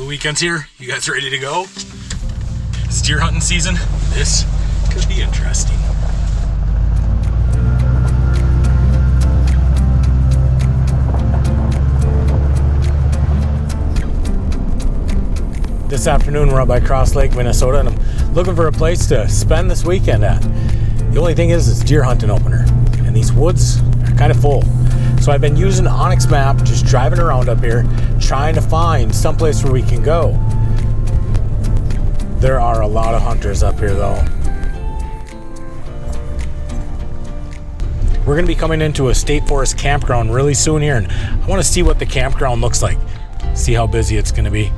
The weekend's here. You guys ready to go? It's deer hunting season. This could be interesting. This afternoon we're up by Cross Lake, Minnesota, and I'm looking for a place to spend this weekend at. The only thing is it's deer hunting opener, and these woods are kind of full. So I've been using Onyx map, just driving around up here, trying to find someplace where we can go. There are a lot of hunters up here though. We're gonna be coming into a state forest campground really soon here, and I wanna see what the campground looks like. See how busy it's gonna be.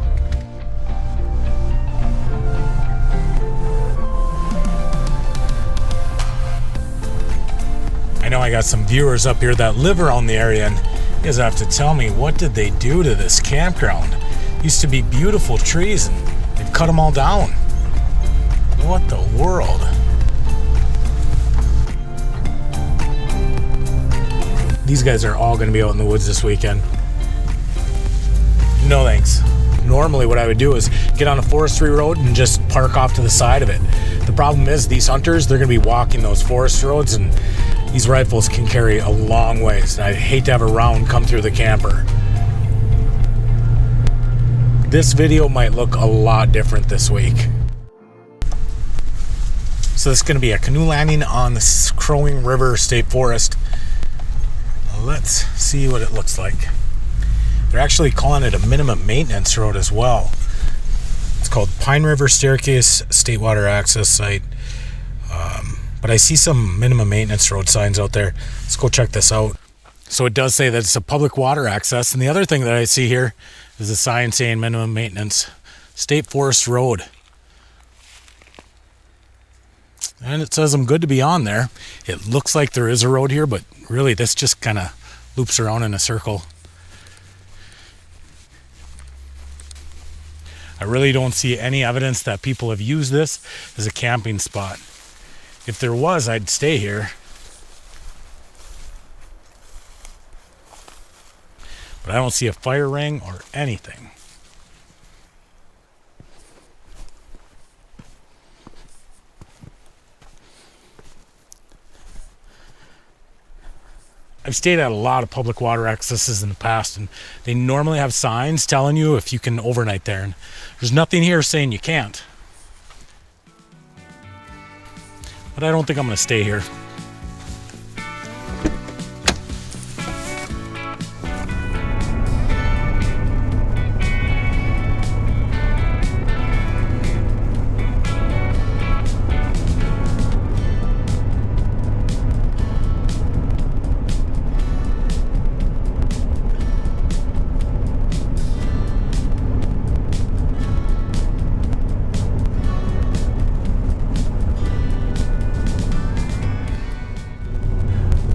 I know I got some viewers up here that live around the area, and you guys have to tell me, what did they do to this campground? Used to be beautiful trees and they've cut them all down. What the world? These guys are all going to be out in the woods this weekend. No thanks. Normally what I would do is get on a forestry road and just park off to the side of it. The problem is these hunters, they're going to be walking those forest roads, and these rifles can carry a long ways. And I'd hate to have a round come through the camper. This video might look a lot different this week. So this is going to be a canoe landing on the Crowing River State Forest. Let's see what it looks like. They're actually calling it a minimum maintenance road as well. It's called Pine River Staircase State Water Access Site. But I see some minimum maintenance road signs out there. Let's go check this out. So it does say that it's a public water access. And the other thing that I see here is a sign saying minimum maintenance State Forest Road. And it says I'm good to be on there. It looks like there is a road here, but really this just kind of loops around in a circle. I really don't see any evidence that people have used this as a camping spot. If there was, I'd stay here. But I don't see a fire ring or anything. I've stayed at a lot of public water accesses in the past, and they normally have signs telling you if you can overnight there. And there's nothing here saying you can't. But I don't think I'm going to stay here.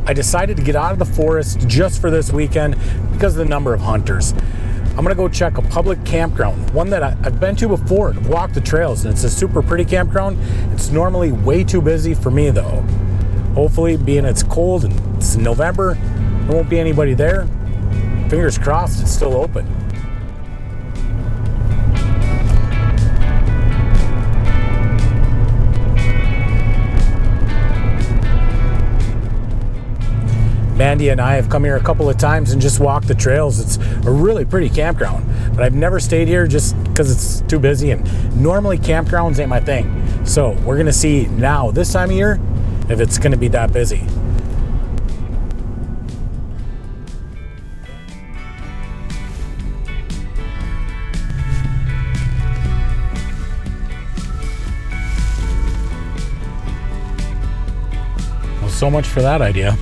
I decided to get out of the forest just for this weekend because of the number of hunters. I'm gonna go check a public campground, one that I've been to before and walked the trails, and it's a super pretty campground. It's normally way too busy for me though. Hopefully, being it's cold and it's November, there won't be anybody there. Fingers crossed it's still open. Mandy and I have come here a couple of times and just walked the trails. It's a really pretty campground, but I've never stayed here just because it's too busy, and normally campgrounds ain't my thing. So we're gonna see now, this time of year, if it's gonna be that busy. Well, so much for that idea.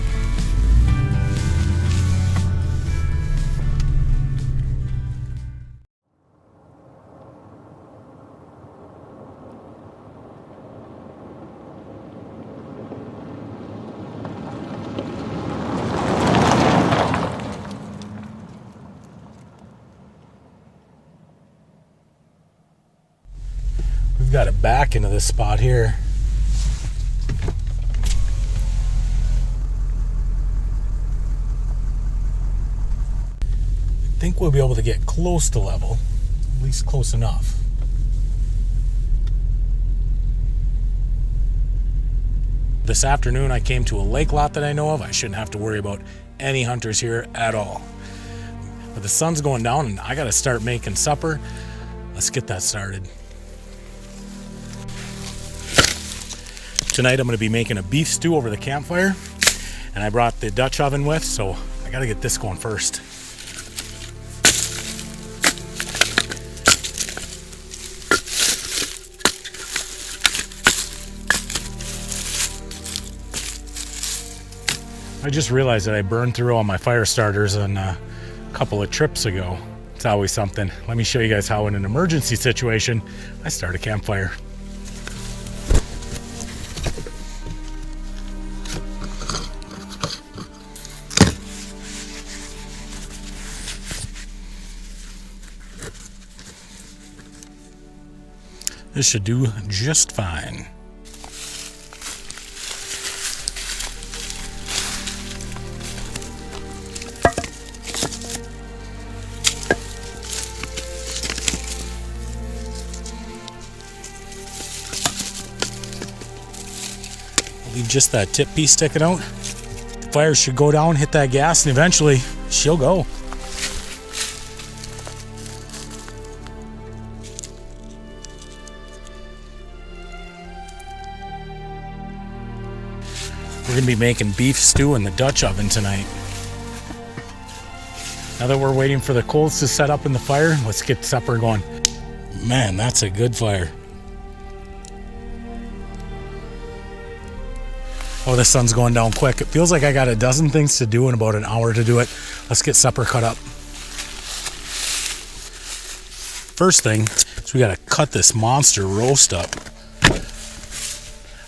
We've got to back into this spot here. I think we'll be able to get close to level. least close enough. This afternoon I came to a lake lot that I know of. I shouldn't have to worry about any hunters here at all. But the sun's going down and I gotta start making supper. Let's get that started. Tonight I'm gonna be making a beef stew over the campfire, and I brought the Dutch oven with, so I gotta get this going first. I just realized that I burned through all my fire starters on a couple of trips ago. It's always something. Let me show you guys how in an emergency situation I start a campfire. This should do just fine. Leave just that tip piece sticking out. The fire should go down, hit that gas, and eventually she'll go. We're gonna be making beef stew in the Dutch oven tonight. Now that we're waiting for the coals to set up in the fire, let's get supper going. Man, that's a good fire. Oh, the sun's going down quick. It feels like I got a dozen things to do in about an hour to do it. Let's get supper cut up. First thing is we gotta cut this monster roast up.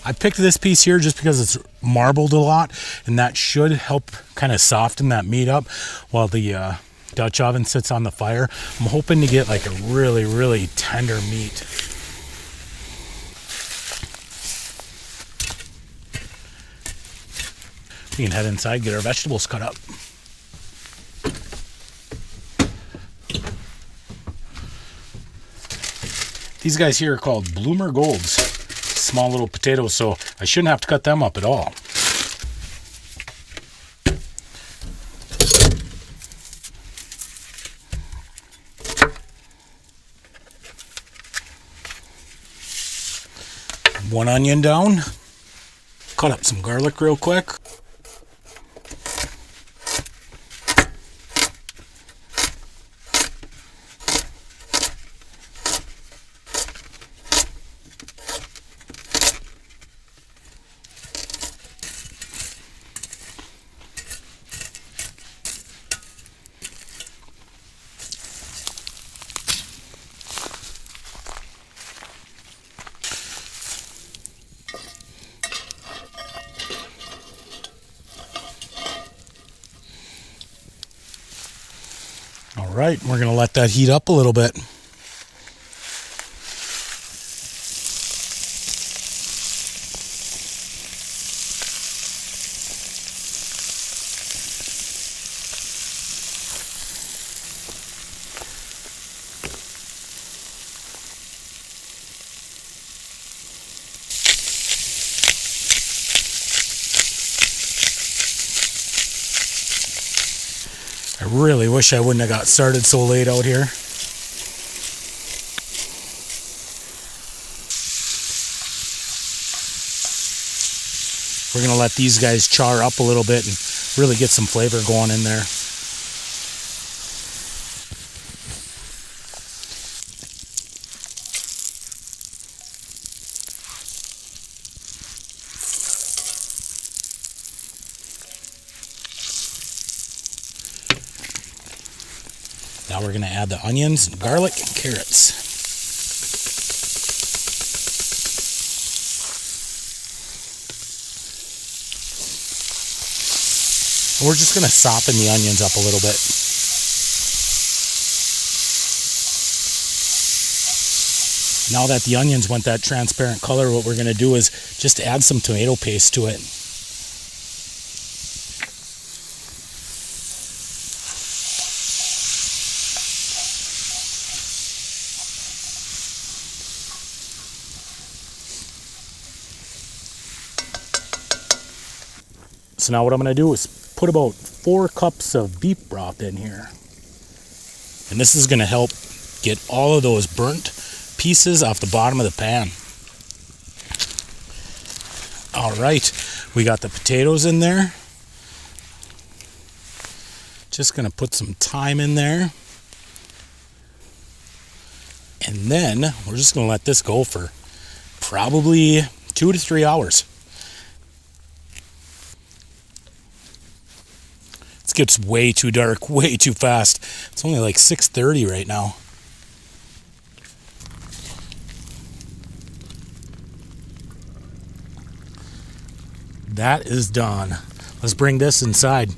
I picked this piece here just because it's marbled a lot, and that should help kind of soften that meat up while the Dutch oven sits on the fire. I'm hoping to get like a really, really tender meat. We can head inside, get our vegetables cut up. These guys here are called Bloomer Golds. Small little potatoes, so I shouldn't have to cut them up at all. One onion down. Cut up some garlic real quick. All right, we're gonna let that heat up a little bit. I really wish I wouldn't have got started so late out here. We're going to let these guys char up a little bit and really get some flavor going in there. Now we're going to add the onions, garlic, and carrots. We're just going to soften the onions up a little bit. Now that the onions went that transparent color, what we're going to do is just add some tomato paste to it. So now what I'm going to do is put about 4 cups of beef broth in here. And this is going to help get all of those burnt pieces off the bottom of the pan. All right, we got the potatoes in there. Just going to put some thyme in there. And then we're just going to let this go for probably 2 to 3 hours. It gets way too dark, way too fast. It's only like 6:30 right now. That is done. Let's bring this inside.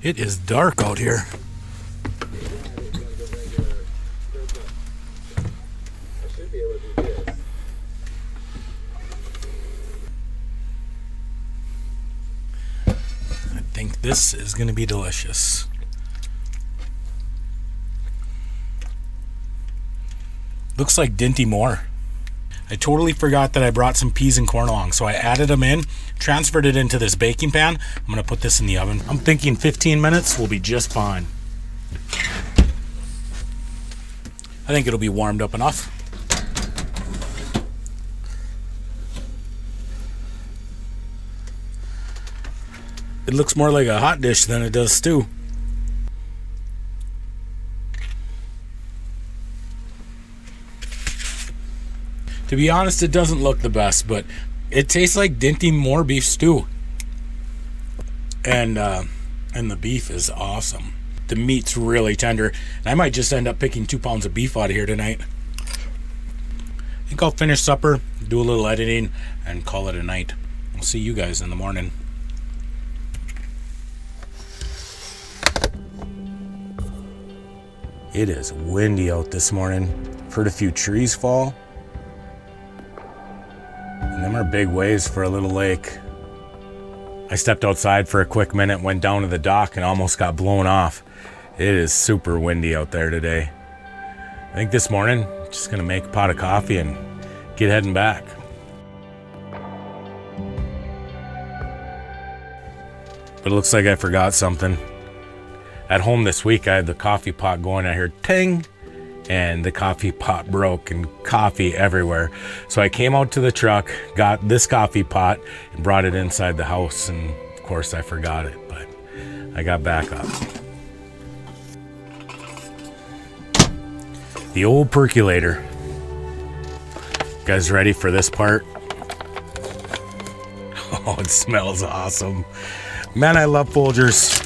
It is dark out here. I think this is going to be delicious. Looks like Dinty Moore. I totally forgot that I brought some peas and corn along, so I added them in, transferred it into this baking pan. I'm going to put this in the oven. I'm thinking 15 minutes will be just fine. I think it'll be warmed up enough. It looks more like a hot dish than it does stew. To be honest, it doesn't look the best, but it tastes like Dinty Moore beef stew. And the beef is awesome. The meat's really tender. And I might just end up picking 2 pounds of beef out of here tonight. I think I'll finish supper, do a little editing, and call it a night. I'll see you guys in the morning. It is windy out this morning. I've heard a few trees fall. And them are big waves for a little lake. I stepped outside for a quick minute, went down to the dock, and almost got blown off. It is super windy out there today. I think this morning, just gonna make a pot of coffee and get heading back. But it looks like I forgot something. At home this week, I had the coffee pot going. I heard ting, and the coffee pot broke and coffee everywhere. So I came out to the truck, got this coffee pot, and brought it inside the house. And of course I forgot it, but I got back up. The old percolator. You guys ready for this part? Oh, it smells awesome. Man, I love Folgers.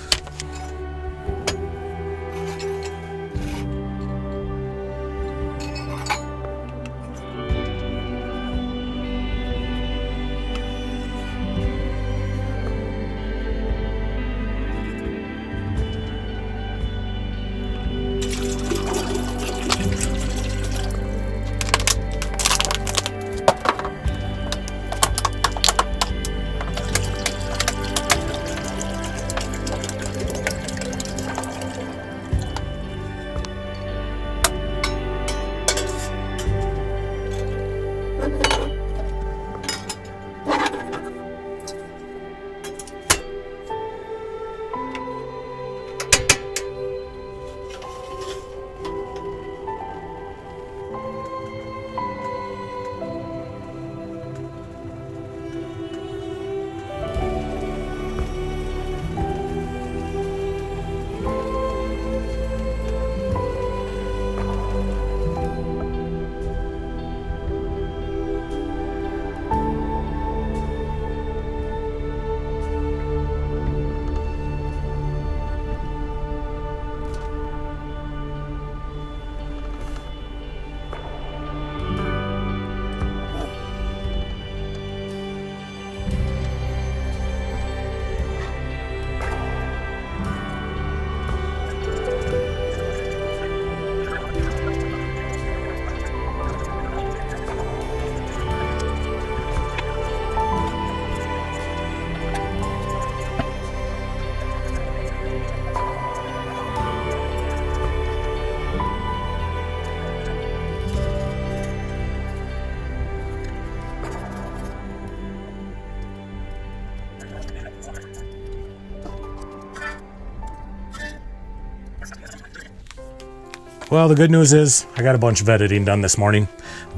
Well, the good news is I got a bunch of editing done this morning.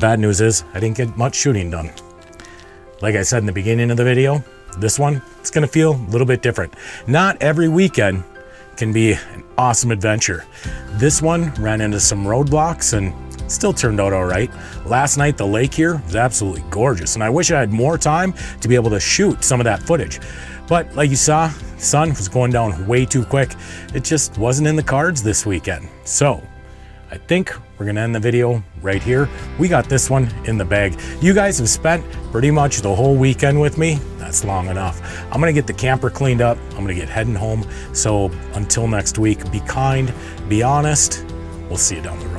Bad news is I didn't get much shooting done. Like I said in the beginning of the video, this one, it's gonna feel a little bit different. Not every weekend can be an awesome adventure. This one ran into some roadblocks and still turned out all right. Last night, the lake here was absolutely gorgeous, and I wish I had more time to be able to shoot some of that footage. But like you saw, the sun was going down way too quick. It just wasn't in the cards this weekend. So I think we're gonna end the video right here. We got this one in the bag. You guys have spent pretty much the whole weekend with me. That's long enough. I'm gonna get the camper cleaned up. I'm gonna get heading home. So until next week, be kind, be honest. We'll see you down the road.